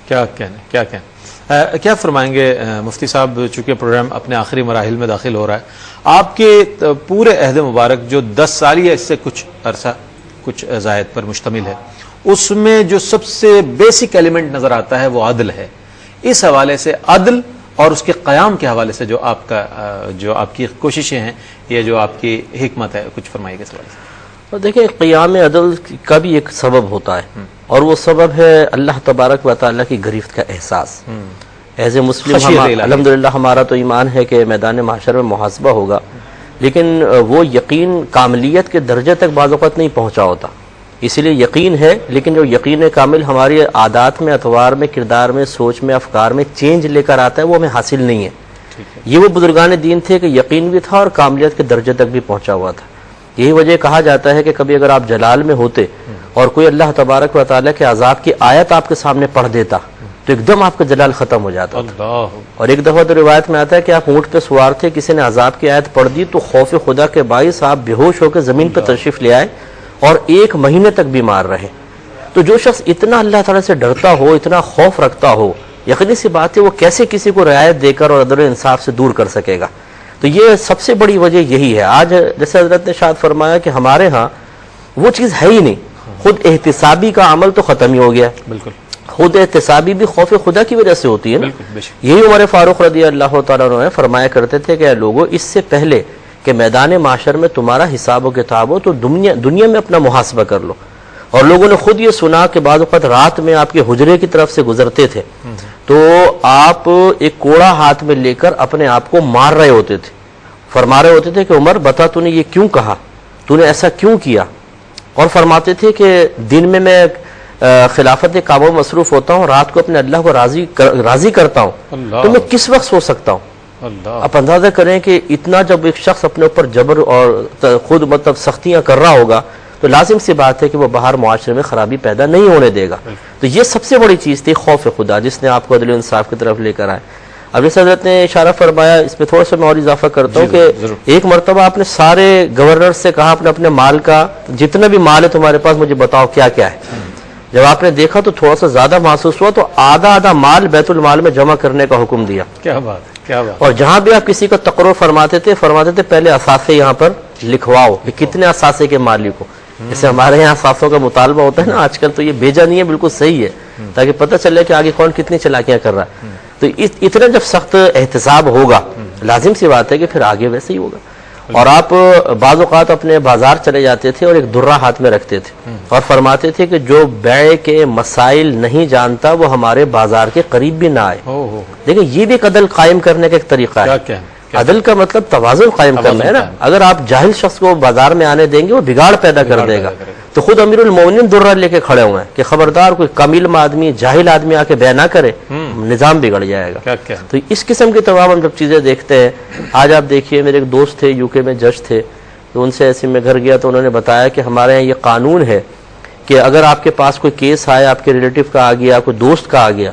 کیا کہنے کیا فرمائیں گے مفتی صاحب؟ چونکہ پروگرام اپنے آخری مراحل میں داخل ہو رہا ہے، آپ کے پورے عہد مبارک جو 10 سالیہ اس سے کچھ عرصہ کچھ زائد پر مشتمل ہے، اس میں جو سب سے بیسک ایلیمنٹ نظر آتا ہے وہ عدل ہے. اس حوالے سے عدل اور اس کے قیام کے حوالے سے جو آپ کی کوششیں ہیں یا جو آپ کی حکمت ہے، کچھ فرمائیے گا اس حوالے سے. دیکھیں، قیام عدل کا بھی ایک سبب ہوتا ہے، اور وہ سبب ہے اللہ تبارک و تعالیٰ کی گرفت کا احساس. ایز اے مسلم الحمدللہ ہمارا تو ایمان ہے کہ میدان محشر میں محاسبہ ہوگا، لیکن وہ یقین کاملیت کے درجے تک بعض اوقات نہیں پہنچا ہوتا. اسی لیے یقین ہے، لیکن جو یقین کامل ہماری عادات میں، اطوار میں، کردار میں، سوچ میں، افکار میں چینج لے کر آتا ہے، وہ ہمیں حاصل نہیں ہے. یہ وہ بزرگان دین تھے کہ یقین بھی تھا اور کاملیت کے درجے تک بھی پہنچا ہوا تھا. یہی وجہ کہا جاتا ہے کہ کبھی اگر آپ جلال میں ہوتے اور کوئی اللہ تبارک و تعالیٰ کے عذاب کی آیت آپ کے سامنے پڑھ دیتا تو ایک دم آپ کا جلال ختم ہو جاتا تھا. اور ایک دفعہ تو روایت میں آتا ہے کہ آپ اونٹ پہ سوار تھے، کسی نے عذاب کی آیت پڑھ دی تو خوف خدا کے باعث آپ بے ہوش ہو کے زمین پہ تشریف لے آئے اور 1 مہینے تک بیمار رہے. تو جو شخص اتنا اللہ تعالیٰ سے ڈرتا ہو، اتنا خوف رکھتا ہو، یقینی سی بات ہے وہ کیسے کسی کو رعایت دے کر اور عدل و انصاف سے دور کر سکے گا. تو یہ سب سے بڑی وجہ یہی ہے. آج جیسے حضرت نے شاید فرمایا کہ ہمارے ہاں وہ چیز ہے ہی نہیں. خود احتسابی کا عمل تو ختم ہی ہو گیا. بالکل، خود احتسابی بھی خوف خدا کی وجہ سے ہوتی ہے نا. یہی عمر فاروق رضی اللہ تعالیٰ عنہ فرمایا کرتے تھے کہ اے لوگوں، اس سے پہلے کہ میدان معاشر میں تمہارا حساب و کتاب ہو تو دنیا میں اپنا محاسبہ کر لو. اور لوگوں نے خود یہ سنا کہ بعض اوقات رات میں آپ کے حجرے کی طرف سے گزرتے تھے تو آپ ایک کوڑا ہاتھ میں لے کر اپنے آپ کو مار رہے ہوتے تھے. فرما رہے ہوتے تھے کہ عمر بتا تو نے یہ کیوں کہا، تو نے ایسا کیوں کیا. اور فرماتے تھے کہ دن میں خلافت کعبہ میں مصروف ہوتا ہوں، رات کو اپنے اللہ کو راضی کرتا ہوں، تو میں کس وقت سو سکتا ہوں. آپ اندازہ کریں کہ اتنا جب ایک شخص اپنے اوپر جبر اور خود سختیاں کر رہا ہوگا تو لازم سی بات ہے کہ وہ باہر معاشرے میں خرابی پیدا نہیں ہونے دے گا. تو یہ سب سے بڑی چیز تھی خوف خدا، جس نے آپ کو عدل و انصاف کی طرف لے کر آئے. اب جیسے حضرت نے اشارہ فرمایا، اس پہ تھوڑا سا میں اور اضافہ کرتا ہوں کہ ایک مرتبہ آپ نے سارے گورنر سے کہا اپنے مال کا، جتنا بھی مال ہے تمہارے پاس مجھے بتاؤ کیا کیا ہے. جب آپ نے دیکھا تو تھوڑا سا زیادہ محسوس ہوا تو آدھا مال بیت المال میں جمع کرنے کا حکم دیا. کیا بات. اور جہاں بھی آپ کسی کا تقرر فرماتے تھے پہلے اثاثے یہاں پر لکھواؤ کہ کتنے اثاثے کے مالک ہو. جیسے ہمارے یہاں اثاثوں کا مطالبہ ہوتا ہے نا آج کل، تو یہ بھیجا نہیں ہے، بالکل صحیح ہے، تاکہ پتہ چلے کہ آگے کون کتنی چالاکیاں کر رہا ہے. تو اتنا جب سخت احتساب ہوگا لازم سی بات ہے کہ پھر آگے ویسے ہی ہوگا. اور آپ بعض اوقات اپنے بازار چلے جاتے تھے اور ایک درہ ہاتھ میں رکھتے تھے اور فرماتے تھے کہ جو بیع کے مسائل نہیں جانتا وہ ہمارے بازار کے قریب بھی نہ آئے. دیکھیں یہ بھی ایک عدل قائم کرنے کا ایک طریقہ ہے. عدل کا مطلب توازن قائم کرنا ہے نا. اگر آپ جاہل شخص کو بازار میں آنے دیں گے وہ بگاڑ پیدا کر دے گا. تو خود امیر المومنین درہ لے کے کھڑے ہوئے ہیں کہ خبردار کوئی کم علم آدمی، جاہل آدمی آ کے بیع نہ کرے، نظام بگڑ جائے گا. تو اس قسم کی تمام ہم جب چیزیں دیکھتے ہیں. آج آپ دیکھیے، میرے ایک دوست تھے UK میں، جج تھے، تو ان سے ایسے میں گھر گیا تو انہوں نے بتایا کہ ہمارے یہاں یہ قانون ہے کہ اگر آپ کے پاس کوئی کیس آیا، آپ کے ریلیٹیو کا آ گیا، کوئی دوست کا آ گیا،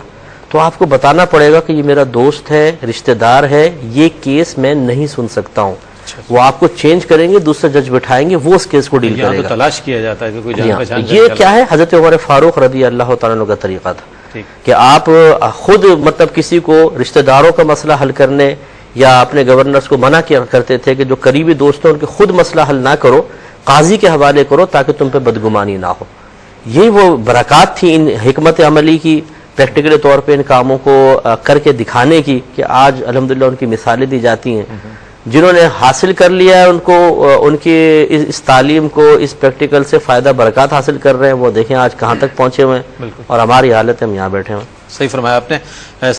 تو آپ کو بتانا پڑے گا کہ یہ میرا دوست ہے، رشتہ دار ہے، یہ کیس میں نہیں سن سکتا ہوں. وہ آپ کو چینج کریں گے، دوسرا جج بٹھائیں گے، وہ اس کیس کو ڈیل کرے گا. تلاش کیا جاتا ہے کہ کوئی جان پہچان. یہ کیا ہے؟ حضرت عمر فاروق رضی اللہ تعالیٰ عنہ کا طریقہ تھا کہ آپ خود مطلب کسی کو رشتہ داروں کا مسئلہ حل کرنے یا اپنے گورنرز کو منع کیا کرتے تھے کہ جو قریبی دوست ہیں ان کے خود مسئلہ حل نہ کرو، قاضی کے حوالے کرو تاکہ تم پہ بدگمانی نہ ہو. یہ وہ برکات تھی ان حکمت عملی کی، پریکٹیکلی طور پہ ان کاموں کو کر کے دکھانے کی، کہ آج الحمدللہ ان کی مثالیں دی جاتی ہیں. جنہوں نے حاصل کر لیا ہے ان کو، ان کی اس تعلیم کو، اس پریکٹیکل سے فائدہ برکات حاصل کر رہے ہیں، وہ دیکھیں آج کہاں تک پہنچے ہوئے ہیں. اور ہماری حالت ہم یہاں بیٹھے ہیں. صحیح فرمایا آپ نے.